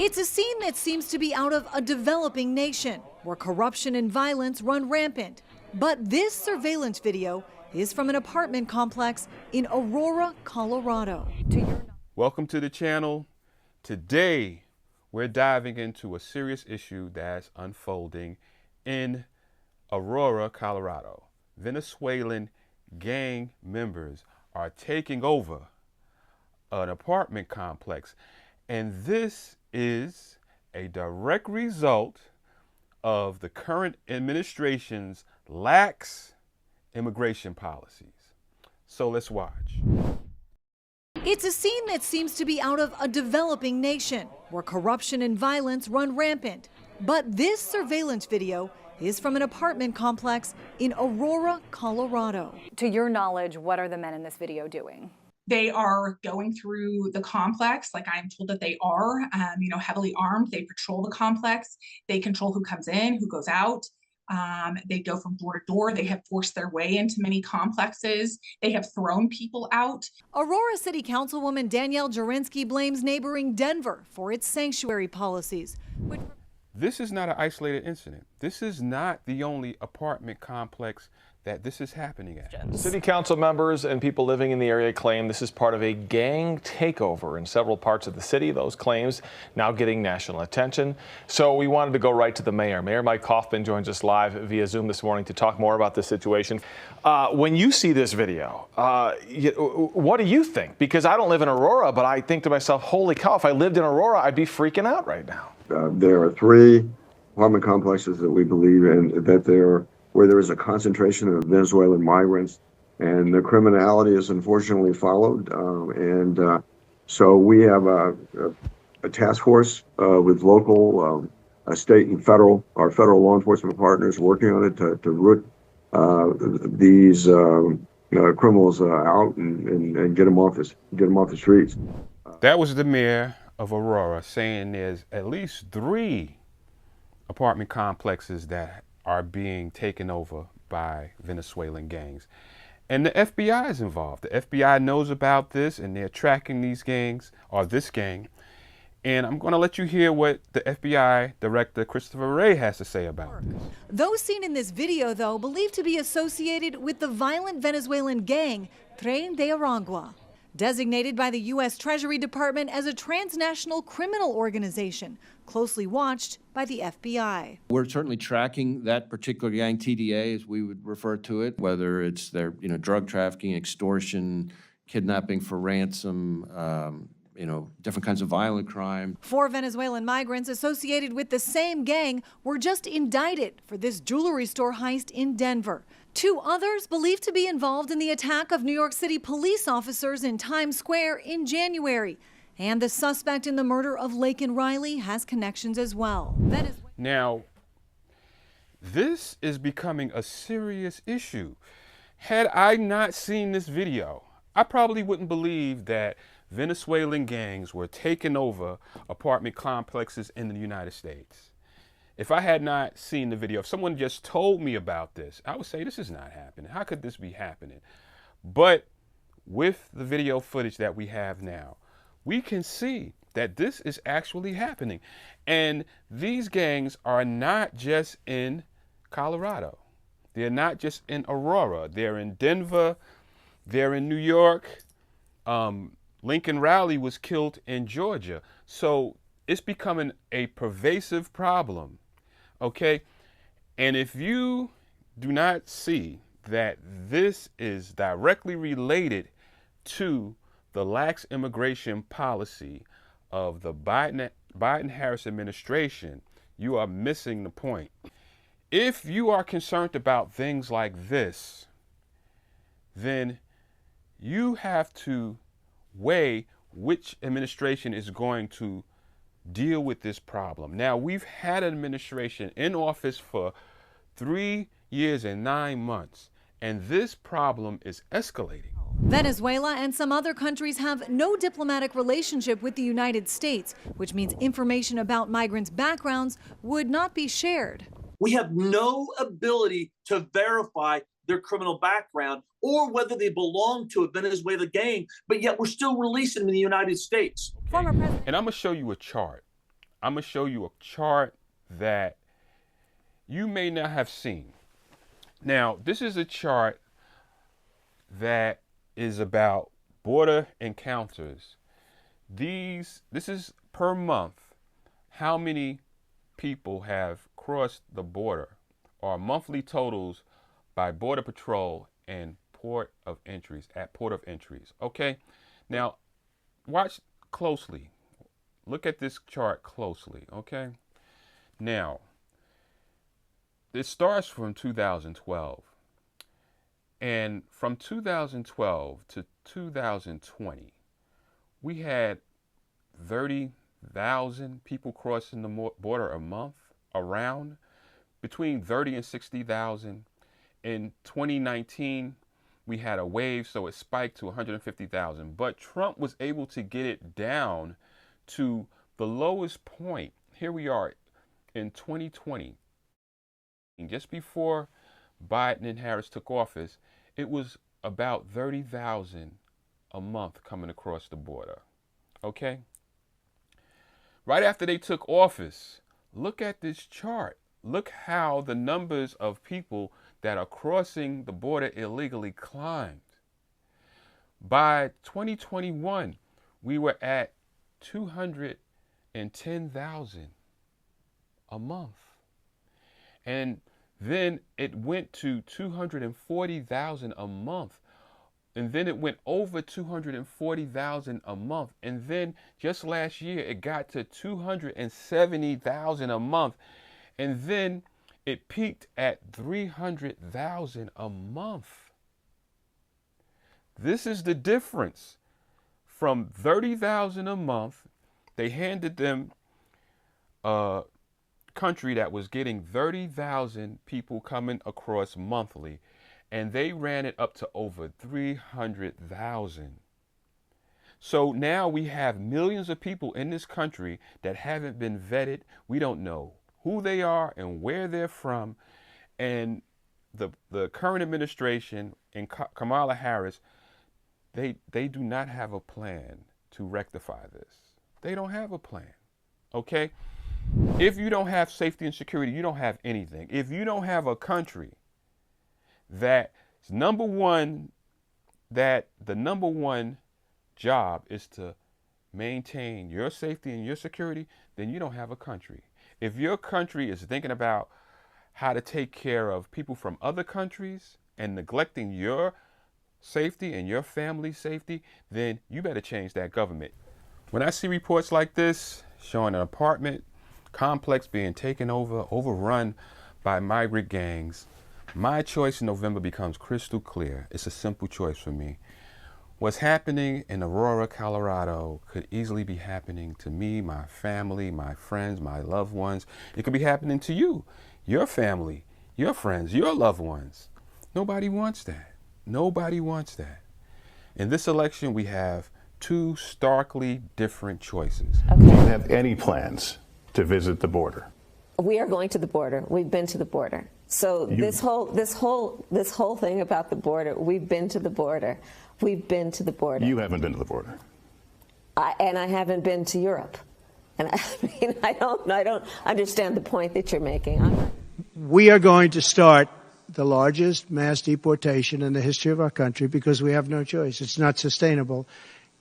It's a scene that seems to be out of a developing nation where corruption and violence run rampant. But this surveillance video is from an apartment complex in Aurora, Colorado. Welcome to the channel. Today, we're diving into a serious issue that's unfolding in Aurora, Colorado. Venezuelan gang members are taking over an apartment complex, and this is a direct result of the current administration's lax immigration policies. So let's watch. It's a scene that seems to be out of a developing nation where corruption and violence run rampant. But this surveillance video is from an apartment complex in Aurora, Colorado. To your knowledge, what are the men in this video doing? They are going through the complex, like I'm told that they are, heavily armed. They patrol the complex. They control who comes in, who goes out. They go from door to door. They have forced their way into many complexes. They have thrown people out. Aurora City Councilwoman Danielle Jurinsky blames neighboring Denver for its sanctuary policies. This is not an isolated incident. This is not the only apartment complex that this is happening at. City council members and people living in the area claim this is part of a gang takeover in several parts of the city. Those claims now getting national attention. So we wanted to go right to the mayor. Mayor Mike Kaufman joins us live via Zoom this morning to talk more about this situation. When you see this video, what do you think? Because I don't live in Aurora, but I think to myself, holy cow, if I lived in Aurora, I'd be freaking out right now. There are 3 apartment complexes that we believe in that where there is a concentration of Venezuelan migrants, and the criminality is unfortunately followed. So we have a task force with local, state, and our federal law enforcement partners working on it to root these criminals out and get them off the streets. That was the mayor of Aurora saying there's at least 3 apartment complexes that are being taken over by Venezuelan gangs. And the FBI is involved. The FBI knows about this and they're tracking these gangs, or this gang. And I'm going to let you hear what the FBI Director Christopher Wray has to say about this. Those seen in this video, though, believed to be associated with the violent Venezuelan gang Tren de Aragua, designated by the U.S. Treasury Department as a transnational criminal organization, closely watched by the FBI. We're certainly tracking that particular gang, TDA, as we would refer to it, whether it's their drug trafficking, extortion, kidnapping for ransom, different kinds of violent crime. 4 Venezuelan migrants associated with the same gang were just indicted for this jewelry store heist in Denver. 2 others believed to be involved in the attack of New York City police officers in Times Square in January. And the suspect in the murder of Laken Riley has connections as well. Now, this is becoming a serious issue. Had I not seen this video, I probably wouldn't believe that Venezuelan gangs were taking over apartment complexes in the United States. If I had not seen the video, if someone just told me about this, I would say this is not happening. How could this be happening? But with the video footage that we have now, we can see that this is actually happening. And these gangs are not just in Colorado. They're not just in Aurora. They're in Denver. They're in New York. Lincoln Riley was killed in Georgia. So it's becoming a pervasive problem, okay? And if you do not see that this is directly related to the lax immigration policy of the Biden-Harris administration, you are missing the point. If you are concerned about things like this, then you have to weigh which administration is going to deal with this problem. Now, we've had an administration in office for 3 years and 9 months, and this problem is escalating. Venezuela and some other countries have no diplomatic relationship with the United States, which means information about migrants' backgrounds would not be shared. We have no ability to verify their criminal background or whether they belong to a Venezuela gang, but yet we're still releasing them in the United States. Former President. And I'm going to show you a chart. I'm going to show you a chart that you may not have seen. Now, this is a chart that is about border encounters. This is per month, how many people have crossed the border, or monthly totals by Border Patrol and port of entries, okay? Now, watch closely. Look at this chart closely, okay? Now, it starts from 2012. And from 2012 to 2020, we had 30,000 people crossing the border a month, around between 30 and 60,000. In 2019, we had a wave, so it spiked to 150,000. But Trump was able to get it down to the lowest point. Here we are in 2020. And just before Biden and Harris took office, it was about 30,000 a month coming across the border. Okay? Right after they took office, look at this chart. Look how the numbers of people that are crossing the border illegally climbed. By 2021, we were at 210,000 a month. And then it went to 240,000 a month. And then it went over 240,000 a month. And then just last year, it got to 270,000 a month. And then it peaked at 300,000 a month. This is the difference. From 30,000 a month, they handed them a country that was getting 30,000 people coming across monthly, and they ran it up to over 300,000. So now we have millions of people in this country that haven't been vetted. We don't know who they are and where they're from. And the current administration and Kamala Harris, they do not have a plan to rectify this. They don't have a plan, okay? If you don't have safety and security, you don't have anything. If you don't have a country that the number one job is to maintain your safety and your security, then you don't have a country. If your country is thinking about how to take care of people from other countries and neglecting your safety and your family's safety, then you better change that government. When I see reports like this showing an apartment complex being taken over, overrun by migrant gangs, my choice in November becomes crystal clear. It's a simple choice for me. What's happening in Aurora, Colorado could easily be happening to me, my family, my friends, my loved ones. It could be happening to you, your family, your friends, your loved ones. Nobody wants that. Nobody wants that. In this election, we have two starkly different choices. Okay. Do you have any plans to visit the border? We are going to the border. We've been to the border. So this whole thing about the border, we've been to the border. We've been to the border. You haven't been to the border. And I haven't been to Europe. And I mean, I don't understand the point that you're making. We are going to start the largest mass deportation in the history of our country because we have no choice. It's not sustainable.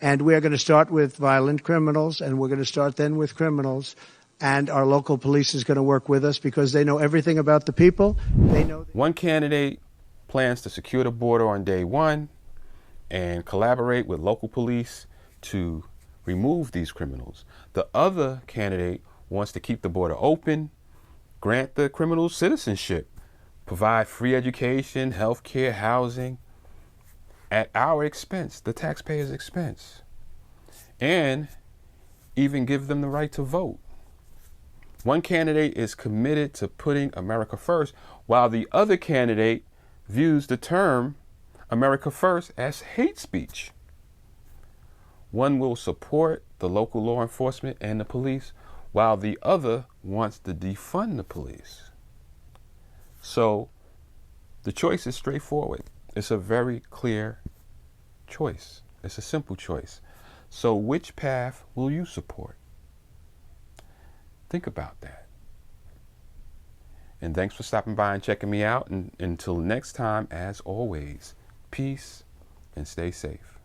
And we are going to start with violent criminals, and we're going to start then with criminals. And our local police is going to work with us because they know everything about the people. They know. One candidate plans to secure the border on day one and collaborate with local police to remove these criminals. The other candidate wants to keep the border open, grant the criminals citizenship, provide free education, health care, housing at our expense, the taxpayers' expense, and even give them the right to vote. One candidate is committed to putting America first, while the other candidate views the term America first as hate speech. One will support the local law enforcement and the police, while the other wants to defund the police. So the choice is straightforward. It's a very clear choice. It's a simple choice. So which path will you support? Think about that. And thanks for stopping by and checking me out. And until next time, as always, peace and stay safe.